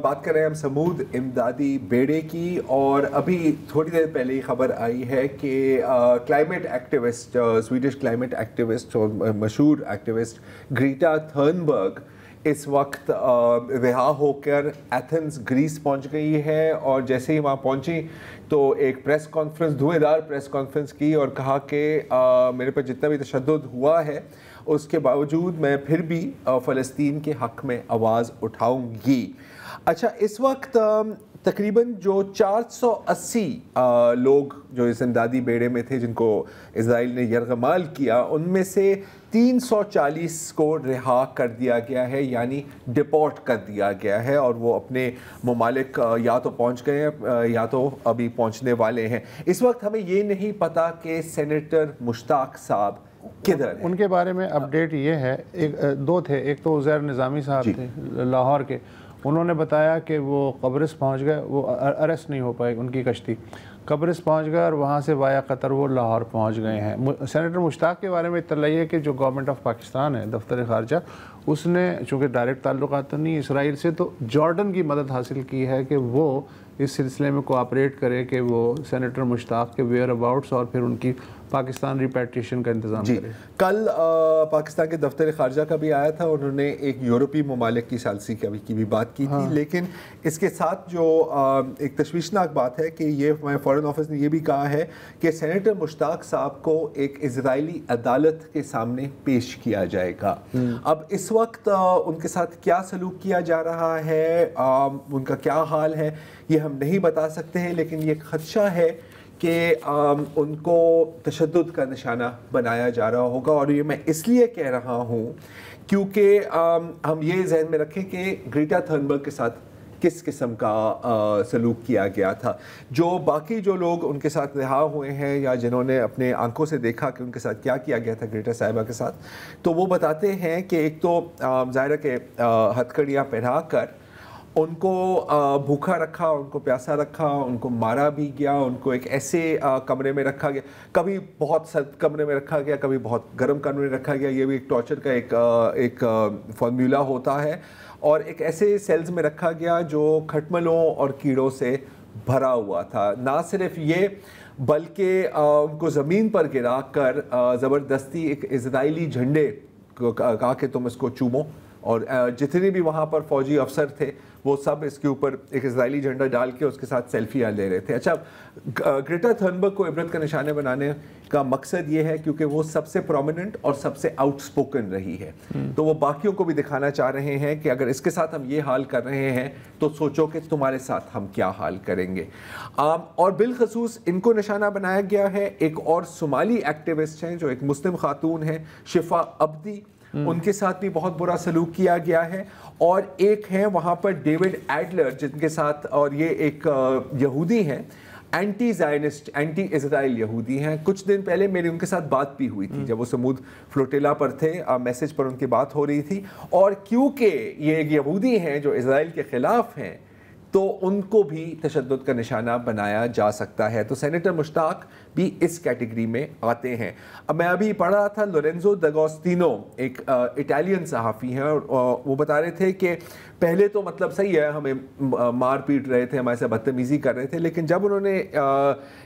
बात कर रहे हैं हम समूद इमदादी बेड़े की, और अभी थोड़ी देर पहले ही खबर आई है कि climate activist, Swedish climate activist और मशहूर एक्टिविस्ट ग्रीटा थर्नबर्ग इस वक्त रिहा होकर एथेंस ग्रीस पहुंच गई है। और जैसे ही वहाँ पहुंची तो एक प्रेस कॉन्फ्रेंस, धुएंधार प्रेस कॉन्फ्रेंस की, और कहा कि मेरे पर जितना भी तशद्दुद हुआ है उसके बावजूद मैं फिर भी फ़लस्तीन के हक़ में आवाज़ उठाऊंगी। अच्छा, इस वक्त तकरीबन जो 480 लोग जो इस इमदादी बेड़े में थे जिनको इजराइल ने यरगमाल किया, उनमें से 340 को रिहा कर दिया गया है, यानी डिपोर्ट कर दिया गया है, और वो अपने ममालिक या तो पहुंच गए हैं या तो अभी पहुंचने वाले हैं। इस वक्त हमें ये नहीं पता कि सेनेटर मुश्ताक साहब किधर हैं। उनके बारे में अपडेट ये है, दो थे, एक तो उज़ैर निज़ामी साहब थे लाहौर के, उन्होंने बताया कि वो कब्रिस पहुंच गए, वो अरेस्ट नहीं हो पाए, उनकी कश्ती कब्रिस पहुंच गए और वहाँ से वाया कतर वो लाहौर पहुंच गए हैं। सेनेटर मुश्ताक के बारे में इत्तला है कि जो गवर्नमेंट ऑफ पाकिस्तान है, दफ्तर ख़ारजा, उसने चूँकि डायरेक्ट ताल्लुकात तो नहीं इसराइल से, तो जॉर्डन की मदद हासिल की है कि वो इस सिलसिले में कोऑपरेट करे कि वो सेनेटर मुश्ताक के वेयर अबाउट्स और फिर उनकी पाकिस्तान रिपैट्रिएशन का इंतज़ाम करे। कल पाकिस्तान के दफ्तर ख़ारजा का भी आया था, उन्होंने एक यूरोपीय ममालिक की सालसी की भी बात की थी, लेकिन इसके साथ जो एक तशवीशनाक बात है कि ये हमारे फ़ॉरेन ऑफिस ने ये भी कहा है कि सेनेटर मुश्ताक साहब को एक इजरायली अदालत के सामने पेश किया जाएगा। अब इस वक्त उनके साथ क्या सलूक किया जा रहा है, उनका क्या हाल है, ये हम नहीं बता सकते हैं, लेकिन ये खदशा है कि उनको तशद्दुद का निशाना बनाया जा रहा होगा। और ये मैं इसलिए कह रहा हूँ क्योंकि हम ये जहन में रखें कि ग्रीटा थर्नबर्ग के साथ किस किस्म का सलूक किया गया था। जो बाकी जो लोग उनके साथ रिहा हुए हैं या जिन्होंने अपने आंखों से देखा कि उनके साथ क्या किया गया था ग्रीटा साहिबा के साथ, तो वो बताते हैं कि एक तो ज़ाहिर के हथकड़ियाँ पहना कर उनको भूखा रखा, उनको प्यासा रखा, उनको मारा भी गया, उनको एक ऐसे कमरे में रखा गया, कभी बहुत सर्द कमरे में रखा गया, कभी बहुत गर्म कमरे में रखा गया। ये भी एक टॉर्चर का एक फॉर्मूला होता है। और एक ऐसे सेल्स में रखा गया जो खटमलों और कीड़ों से भरा हुआ था। ना सिर्फ ये, बल्कि उनको ज़मीन पर गिरा कर ज़बरदस्ती एक इजरायली झंडे को कहा कि तुम इसको चूमो, और जितने भी वहाँ पर फ़ौजी अफसर थे वो सब इसके ऊपर एक इजरायली झंडा डाल के उसके साथ सेल्फियाँ ले रहे थे। अच्छा, ग्रेटा थर्नबर्ग को इबरत का निशाने बनाने का मकसद ये है क्योंकि वो सबसे प्रोमिनेंट और सबसे आउटस्पोकन रही है, तो वो बाकियों को भी दिखाना चाह रहे हैं कि अगर इसके साथ हम ये हाल कर रहे हैं तो सोचो कि तुम्हारे साथ हम क्या हाल करेंगे। और बिलखसूस इनको निशाना बनाया गया है। एक और सोमाली एक्टिविस्ट हैं जो एक मुस्लिम खातून है, शिफा अब्दी, उनके साथ भी बहुत बुरा सलूक किया गया है। और एक है वहाँ पर डेविड एडलर जिनके साथ, और ये एक यहूदी हैं, एंटी ज़ायनिस्ट, एंटी इजराइल यहूदी हैं। कुछ दिन पहले मेरी उनके साथ बात भी हुई थी जब वो समूद फ्लोटिला पर थे, मैसेज पर उनकी बात हो रही थी। और क्योंकि ये एक यहूदी हैं जो इजराइल के ख़िलाफ़ हैं तो उनको भी तशद्दुद का निशाना बनाया जा सकता है। तो सेनेटर मुश्ताक भी इस कैटेगरी में आते हैं। अब मैं अभी पढ़ रहा था, लोरेंजो d'Agostino एक इटालियन सहाफ़ी हैं, और वो बता रहे थे कि पहले तो मतलब सही है, हमें मार पीट रहे थे, हमारे से बदतमीज़ी कर रहे थे, लेकिन जब उन्होंने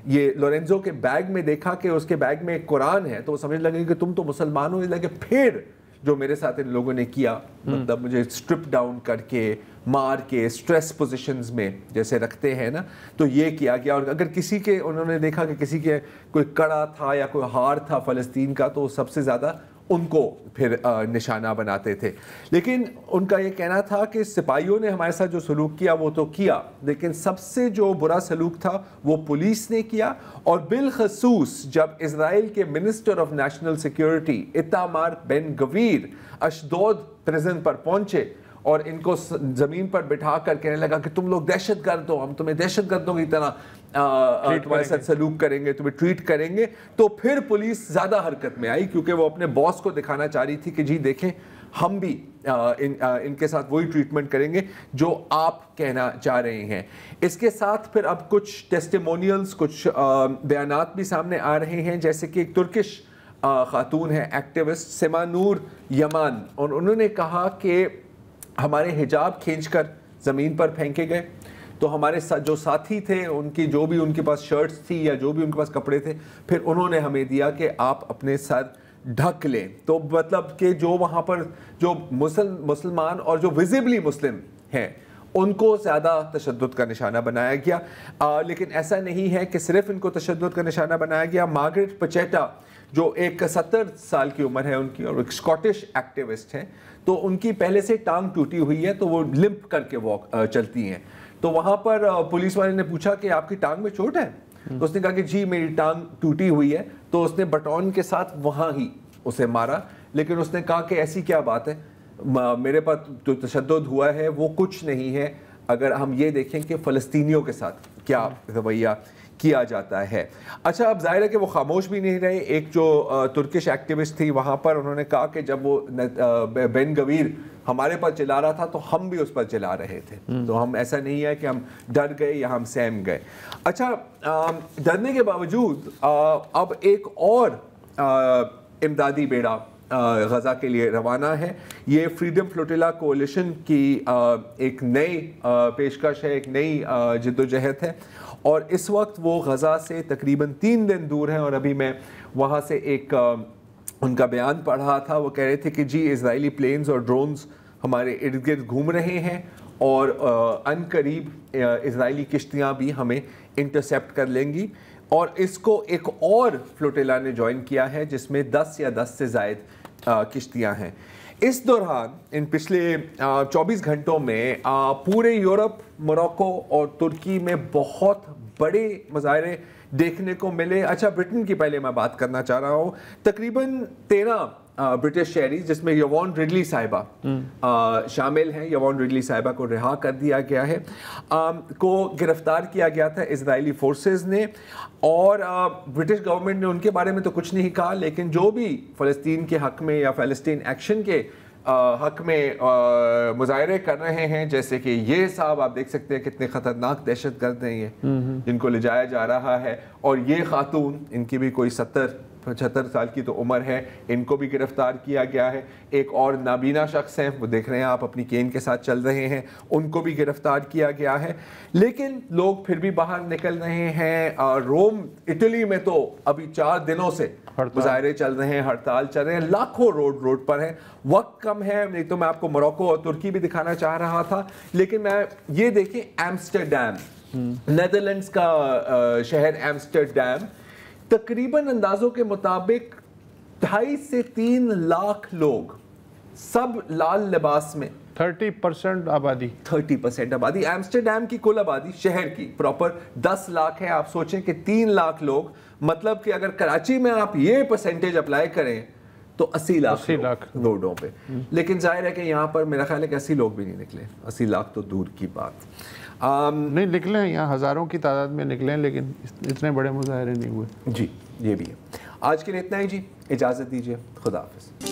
ये लोरेंजो के बैग में देखा कि उसके बैग में एक कुरान है तो वो समझने लगे कि तुम तो मुसलमान हो। लगे फिर जो मेरे साथ इन लोगों ने किया, मतलब मुझे स्ट्रिप डाउन करके, मार के, स्ट्रेस पोजीशंस में जैसे रखते हैं ना, तो ये किया गया। और अगर किसी के, उन्होंने देखा कि किसी के कोई कड़ा था या कोई हार था फ़लस्तीन का, तो सबसे ज़्यादा उनको फिर निशाना बनाते थे। लेकिन उनका ये कहना था कि सिपाहियों ने हमारे साथ जो सलूक किया वो तो किया, लेकिन सबसे जो बुरा सलूक था वो पुलिस ने किया। और बिलखसूस जब इजराइल के minister of national security Itamar Ben Gvir Ashdod prison पर पहुंचे और इनको ज़मीन पर बिठा कर कहने लगा कि तुम लोग दहशतगर्द हो, हम तुम्हें दहशतगर्दों की तरह तुम्हारे साथ सलूक करेंगे, तुम्हें ट्रीट करेंगे, तो फिर पुलिस ज़्यादा हरकत में आई क्योंकि वो अपने बॉस को दिखाना चाह रही थी कि जी देखें, हम भी इनके साथ वही ट्रीटमेंट करेंगे जो आप कहना चाह रहे हैं। इसके साथ फिर अब कुछ टेस्टिमोनियल्स, कुछ बयानात भी सामने आ रहे हैं, जैसे कि एक तुर्किश खातून है एक्टिविस्ट सिमा नूर यमान, और उन्होंने कहा कि हमारे हिजाब खींचकर ज़मीन پر پھینکے گئے. تو ہمارے جو ساتھی تھے ان کی جو بھی ان کے پاس شرٹس تھی یا جو بھی ان کے پاس کپڑے تھے, پھر انہوں نے ہمیں دیا کہ آپ اپنے سر ڈھک لیں. تو مطلب کہ جو وہاں پر جو مسلمان اور جو ویزیبلی مسلم ہیں ان کو زیادہ تشدد کا نشانہ بنایا گیا. لیکن ایسا نہیں ہے کہ صرف ان کو تشدد کا نشانہ بنایا گیا. مارگریٹ پچیٹا جو ایک 70 سال کی عمر ہے ان کی اور ایک اسکاٹش ایکٹیوسٹ ہیں, تو ان کی پہلے سے ٹانگ ٹوٹی ہوئی ہے, تو وہ لمپ کر کے چلتی ہیں. تو وہاں پر پولیس والے نے پوچھا کہ آپ کی ٹانگ میں چوٹ ہے؟ تو اس نے کہا کہ جی میری ٹانگ ٹوٹی ہوئی ہے. تو اس نے بٹون کے ساتھ وہاں ہی اسے مارا, لیکن اس نے کہا کہ ایسی کیا بات ہے, میرے پاس جو تشدد ہوا ہے وہ کچھ نہیں ہے اگر ہم یہ دیکھیں کہ فلسطینیوں کے ساتھ کیا رویہ کیا جاتا ہے. اچھا, اب ظاہر ہے کہ وہ خاموش بھی نہیں رہے. ایک جو ترکش ایکٹیوسٹ تھی وہاں پر, انہوں نے کہا کہ جب وہ بن گویر ہمارے پر چلا رہا تھا تو ہم بھی اس پر چلا رہے تھے, تو ہم ایسا نہیں ہے کہ ہم ڈر گئے یا ہم سہم گئے. اچھا, ڈرنے کے باوجود اب ایک اور امدادی بیڑا غزہ کے لیے روانہ ہے. یہ فریڈم فلوٹیلا کولیشن کی ایک نئی پیشکش ہے, ایک نئی جدوجہد ہے, اور اس وقت وہ غزہ سے تقریباً 3 دن دور ہیں. اور ابھی میں وہاں سے ایک ان کا بیان پڑھ رہا تھا, وہ کہہ رہے تھے کہ جی اسرائیلی پلینز اور ڈرونز ہمارے ارد گرد گھوم رہے ہیں اور ان قریب اسرائیلی کشتیاں بھی ہمیں انٹرسیپٹ کر لیں گی. اور اس کو ایک اور فلوٹیلا نے جوائن کیا ہے جس میں 10 یا 10 سے زائد کشتیاں ہیں. اس دوران ان پچھلے 24 گھنٹوں میں پورے یورپ, موروکو اور ترکی میں بہت بڑے مظاہرے دیکھنے کو ملے. اچھا, برٹن کی پہلے میں بات کرنا چاہ رہا ہوں. تقریباً 13 برٹش شہری جس میں یوون ریڈلی صاحبہ شامل ہیں, یوون ریڈلی صاحبہ کو رہا کر دیا گیا ہے, کو گرفتار کیا گیا تھا اسرائیلی فورسز نے. اور برٹش گورنمنٹ نے ان کے بارے میں تو کچھ نہیں کہا, لیکن جو بھی فلسطین کے حق میں یا فلسطین ایکشن کے حق میں مظاہرے کر رہے ہیں, جیسے کہ یہ صاحب آپ دیکھ سکتے ہیں کتنے خطرناک دہشت گرد ہیں یہ, جن کو لے جایا جا رہا ہے. اور یہ خاتون, ان کی بھی کوئی 75 سال کی تو عمر ہے, ان کو بھی گرفتار کیا گیا ہے. ایک اور نابینا شخص ہیں, وہ دیکھ رہے ہیں آپ اپنی کین کے ساتھ چل رہے ہیں, ان کو بھی گرفتار کیا گیا ہے. لیکن لوگ پھر بھی باہر نکل رہے ہیں. روم اٹلی میں تو ابھی 4 دنوں سے مظاہرے چل رہے ہیں, ہڑتال چل رہے ہیں, لاکھوں روڈ پر ہیں. وقت کم ہے, نہیں تو میں آپ کو موروکو اور ترکی بھی دکھانا چاہ رہا تھا, لیکن میں یہ دیکھیں ایمسٹرڈیم, نیدرلینڈز کا شہر ایمسٹرڈیم, تقریباً اندازوں کے مطابق 2.5 سے 3 لاکھ لوگ, سب لال لباس میں, 30% آبادی 30% آبادی. ایمسٹرڈیم کی کل آبادی شہر کی پراپر 10 لاکھ ہے. آپ سوچیں کہ 3 لاکھ لوگ, مطلب کہ اگر کراچی میں آپ یہ پرسنٹیج اپلائی کریں تو 80 لاکھ روڈوں پہ. لیکن ظاہر ہے کہ یہاں پر میرا خیال ہے کہ 80 لوگ بھی نہیں نکلے, 80 لاکھ تو دور کی بات. نہیں نکلیں, یہاں ہزاروں کی تعداد میں نکلیں, لیکن اتنے بڑے مظاہرے نہیں ہوئے. جی, یہ بھی ہے. آج کے لیے اتنا ہی جی, اجازت دیجیے, خدا حافظ.